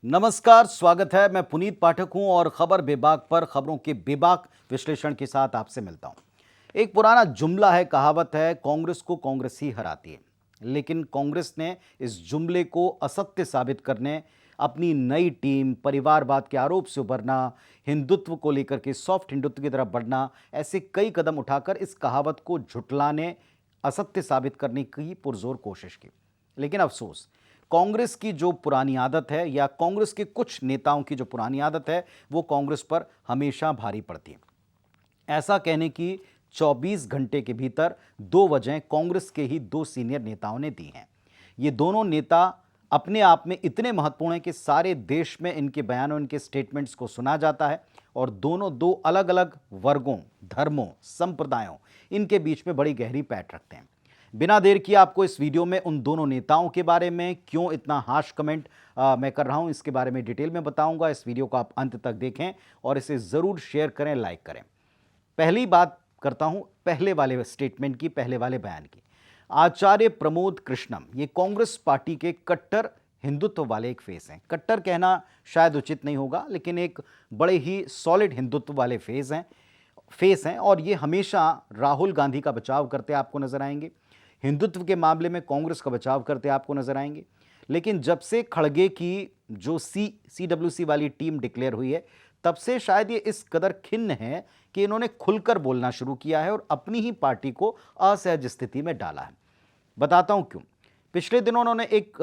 नमस्कार, स्वागत है। मैं पुनीत पाठक हूं और खबर बेबाक पर खबरों के बेबाक विश्लेषण के साथ आपसे मिलता हूं। एक पुराना जुमला है, कहावत है, कांग्रेस को कांग्रेस ही हराती है। लेकिन कांग्रेस ने इस जुमले को असत्य साबित करने, अपनी नई टीम, परिवारवाद के आरोप से उभरना, हिंदुत्व को लेकर के सॉफ्ट हिंदुत्व की तरफ बढ़ना, ऐसे कई कदम उठाकर इस कहावत को झुठलाने, असत्य साबित करने की पुरजोर कोशिश की। लेकिन अफसोस, कांग्रेस की जो पुरानी आदत है या कांग्रेस के कुछ नेताओं की जो पुरानी आदत है, वो कांग्रेस पर हमेशा भारी पड़ती है। ऐसा कहने की 24 घंटे के भीतर 2 वजह कांग्रेस के ही 2 सीनियर नेताओं ने दी हैं। ये दोनों नेता अपने आप में इतने महत्वपूर्ण हैं कि सारे देश में इनके बयानों, इनके स्टेटमेंट्स को सुना जाता है और दोनों 2 अलग-अलग वर्गों, धर्मों, संप्रदायों, इनके बीच में बड़ी गहरी पैठ रखते हैं। बिना देर किए आपको इस वीडियो में उन दोनों नेताओं के बारे में क्यों इतना हार्श कमेंट मैं कर रहा हूं, इसके बारे में डिटेल में बताऊंगा। इस वीडियो को आप अंत तक देखें और इसे ज़रूर शेयर करें, लाइक करें। पहली बात करता हूं पहले वाले स्टेटमेंट की, पहले वाले बयान की। आचार्य प्रमोद कृष्णम ये कांग्रेस पार्टी के कट्टर हिंदुत्व वाले एक फेस हैं। कट्टर कहना शायद उचित नहीं होगा, लेकिन एक बड़े ही सॉलिड हिंदुत्व वाले फेस हैं और ये हमेशा राहुल गांधी का बचाव करते आपको नजर आएंगे। हिंदुत्व के मामले में कांग्रेस का बचाव करते आपको नजर आएंगे। लेकिन जब से खड़गे की जो सीडब्ल्यूसी वाली टीम डिक्लेयर हुई है, तब से शायद ये इस कदर खिन्न है कि इन्होंने खुलकर बोलना शुरू किया है और अपनी ही पार्टी को असहज स्थिति में डाला है। बताता हूं क्यों। पिछले दिनों उन्होंने एक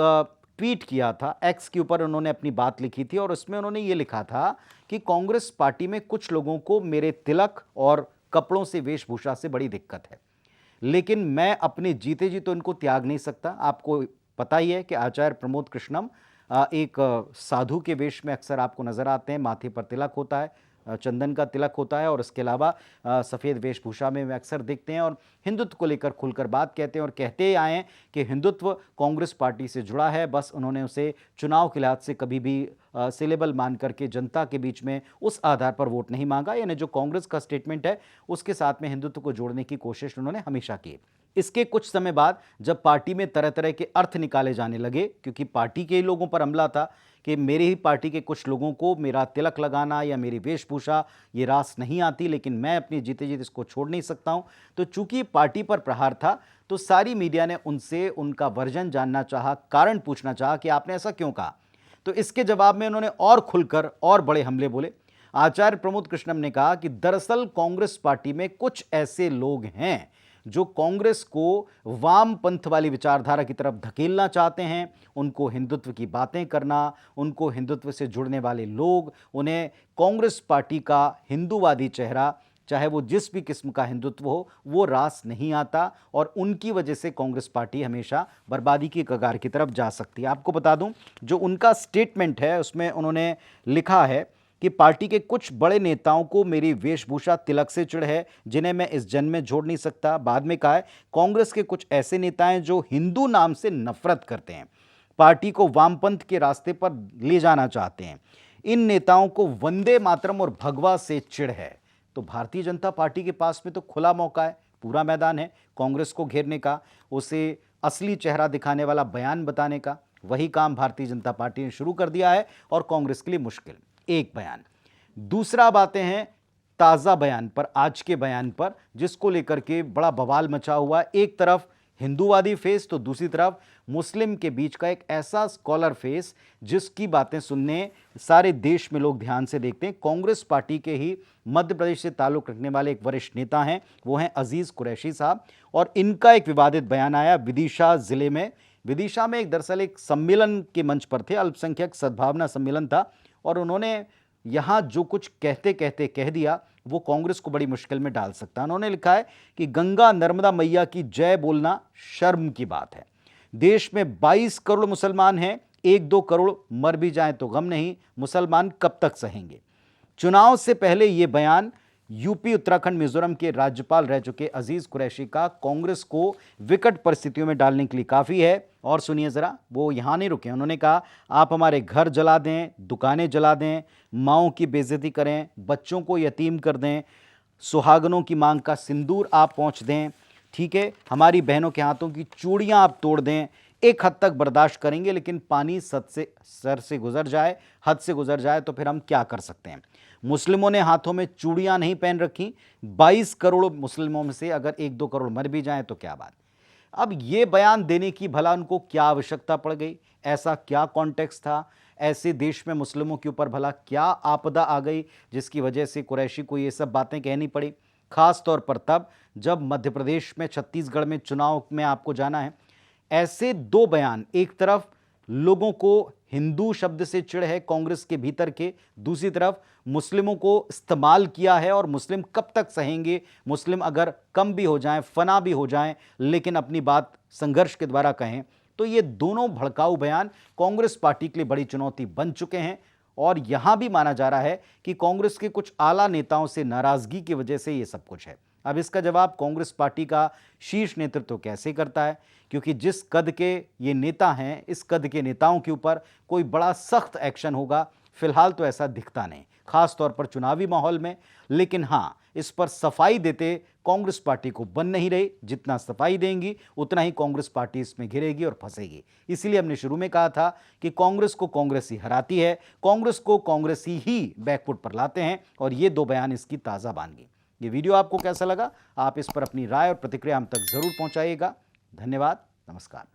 ट्वीट किया था, एक्स के ऊपर उन्होंने अपनी बात लिखी थी और उसमें उन्होंने ये लिखा था कि कांग्रेस पार्टी में कुछ लोगों को मेरे तिलक और कपड़ों से, वेशभूषा से बड़ी दिक्कत है, लेकिन मैं अपने जीते जी तो इनको त्याग नहीं सकता। आपको पता ही है कि आचार्य प्रमोद कृष्णम एक साधु के वेश में अक्सर आपको नजर आते हैं। माथे पर तिलक होता है, चंदन का तिलक होता है और इसके अलावा सफ़ेद वेशभूषा में वे अक्सर दिखते हैं और हिंदुत्व को लेकर खुलकर बात कहते हैं और कहते आए हैं कि हिंदुत्व कांग्रेस पार्टी से जुड़ा है। बस उन्होंने उसे चुनाव के लिहाज से कभी भी सिलेबल मान करके जनता के बीच में उस आधार पर वोट नहीं मांगा। यानी जो कांग्रेस का स्टेटमेंट है उसके साथ में हिंदुत्व को जोड़ने की कोशिश उन्होंने हमेशा की। इसके कुछ समय बाद जब पार्टी में तरह तरह के अर्थ निकाले जाने लगे, क्योंकि पार्टी के ही लोगों पर हमला था कि मेरे ही पार्टी के कुछ लोगों को मेरा तिलक लगाना या मेरी वेशभूषा ये रास नहीं आती, लेकिन मैं अपनी जीते जीत इसको छोड़ नहीं सकता हूं। तो चूंकि पार्टी पर प्रहार था, तो सारी मीडिया ने उनसे उनका वर्जन जानना चाहा, कारण पूछना चाहा कि आपने ऐसा क्यों कहा। तो इसके जवाब में उन्होंने और खुलकर और बड़े हमले बोले। आचार्य प्रमोद कृष्णम ने कहा कि दरअसल कांग्रेस पार्टी में कुछ ऐसे लोग हैं जो कांग्रेस को वाम पंथ वाली विचारधारा की तरफ धकेलना चाहते हैं। उनको हिंदुत्व की बातें करना, उनको हिंदुत्व से जुड़ने वाले लोग, उन्हें कांग्रेस पार्टी का हिंदूवादी चेहरा, चाहे वो जिस भी किस्म का हिंदुत्व हो, वो रास नहीं आता और उनकी वजह से कांग्रेस पार्टी हमेशा बर्बादी की कगार की तरफ जा सकती है। आपको बता दूं, जो उनका स्टेटमेंट है उसमें उन्होंने लिखा है कि पार्टी के कुछ बड़े नेताओं को मेरी वेशभूषा, तिलक से चिढ़ है, जिन्हें मैं इस जन्म में जोड़ नहीं सकता। बाद में कहा है कांग्रेस के कुछ ऐसे नेता हैं जो हिंदू नाम से नफरत करते हैं, पार्टी को वामपंथ के रास्ते पर ले जाना चाहते हैं। इन नेताओं को वंदे मातरम और भगवा से चिढ़ है। तो भारतीय जनता पार्टी के पास में तो खुला मौका है, पूरा मैदान है कांग्रेस को घेरने का, उसे असली चेहरा दिखाने वाला बयान बताने का। वही काम भारतीय जनता पार्टी ने शुरू कर दिया है और कांग्रेस के लिए मुश्किल। एक बयान। दूसरा बातें हैं ताजा बयान पर, आज के बयान पर, जिसको लेकर के बड़ा बवाल मचा हुआ। एक तरफ हिंदूवादी फेस तो दूसरी तरफ मुस्लिम के बीच का एक ऐसा स्कॉलर फेस जिसकी बातें सुनने सारे देश में लोग ध्यान से देखते हैं। कांग्रेस पार्टी के ही मध्य प्रदेश से ताल्लुक रखने वाले एक वरिष्ठ नेता हैं, वो हैं अजीज कुरैशी साहब, और इनका एक विवादित बयान आया विदिशा जिले में। विदिशा में एक दरअसल एक सम्मेलन के मंच पर थे, अल्पसंख्यक सद्भावना सम्मेलन था, और उन्होंने यहां जो कुछ कहते कहते कह दिया वो कांग्रेस को बड़ी मुश्किल में डाल सकता है। उन्होंने लिखा है कि गंगा नर्मदा मैया की जय बोलना शर्म की बात है। देश में 22 करोड़ मुसलमान हैं, 1-2 करोड़ मर भी जाएं तो गम नहीं, मुसलमान कब तक सहेंगे। चुनाव से पहले यह बयान यूपी, उत्तराखंड, मिजोरम के राज्यपाल रह चुके अजीज कुरैशी का कांग्रेस को विकट परिस्थितियों में डालने के लिए काफी है। और सुनिए जरा, वो यहां नहीं रुके, उन्होंने कहा आप हमारे घर जला दें, दुकानें जला दें, माओं की बेइज्जती करें, बच्चों को यतीम कर दें, सुहागनों की मांग का सिंदूर आप पहुंच दें, ठीक है, हमारी बहनों के हाथों की चूड़ियां आप तोड़ दें, एक हद तक बर्दाश्त करेंगे, लेकिन पानी सर से गुजर जाए, हद से गुजर जाए तो फिर हम क्या कर सकते हैं। मुस्लिमों ने हाथों में चूड़ियां नहीं पहन रखी, 22 करोड़ मुस्लिमों में से अगर 1-2 करोड़ मर भी जाएं तो क्या बात। अब ये बयान देने की भला उनको क्या आवश्यकता पड़ गई, ऐसा क्या कॉन्टेक्स्ट था, ऐसे देश में मुस्लिमों के ऊपर भला क्या आपदा आ गई जिसकी वजह से कुरैशी को ये सब बातें कहनी पड़ी। खास तौर पर तब जब मध्य प्रदेश में, छत्तीसगढ़ में चुनाव में आपको जाना है। ऐसे दो बयान, एक तरफ लोगों को हिंदू शब्द से चिढ़ है कांग्रेस के भीतर के, दूसरी तरफ मुस्लिमों को इस्तेमाल किया है और मुस्लिम कब तक सहेंगे, मुस्लिम अगर कम भी हो जाएं, फना भी हो जाएं, लेकिन अपनी बात संघर्ष के द्वारा कहें। तो ये दोनों भड़काऊ बयान कांग्रेस पार्टी के लिए बड़ी चुनौती बन चुके हैं और यहां भी माना जा रहा है कि कांग्रेस के कुछ आला नेताओं से नाराजगी की वजह से ये सब कुछ है। अब इसका जवाब कांग्रेस पार्टी का शीर्ष नेतृत्व कैसे करता है, क्योंकि जिस कद के ये नेता हैं, इस कद के नेताओं के ऊपर कोई बड़ा सख्त एक्शन होगा फिलहाल तो ऐसा दिखता नहीं, खास तौर पर चुनावी माहौल में। लेकिन हां, इस पर सफाई देते कांग्रेस पार्टी को बन नहीं रही। जितना सफाई देंगी उतना ही कांग्रेस पार्टी इसमें घिरेगी और फंसेगी। इसीलिए हमने शुरू में कहा था कि कांग्रेस को कांग्रेस ही हराती है, कांग्रेस को कांग्रेस ही बैकफुट पर लाते हैं, और ये दो बयान इसकी ताजा बानगी। ये वीडियो आपको कैसा लगा, आप इस पर अपनी राय और प्रतिक्रिया हम तक जरूर पहुंचाइएगा। धन्यवाद, नमस्कार।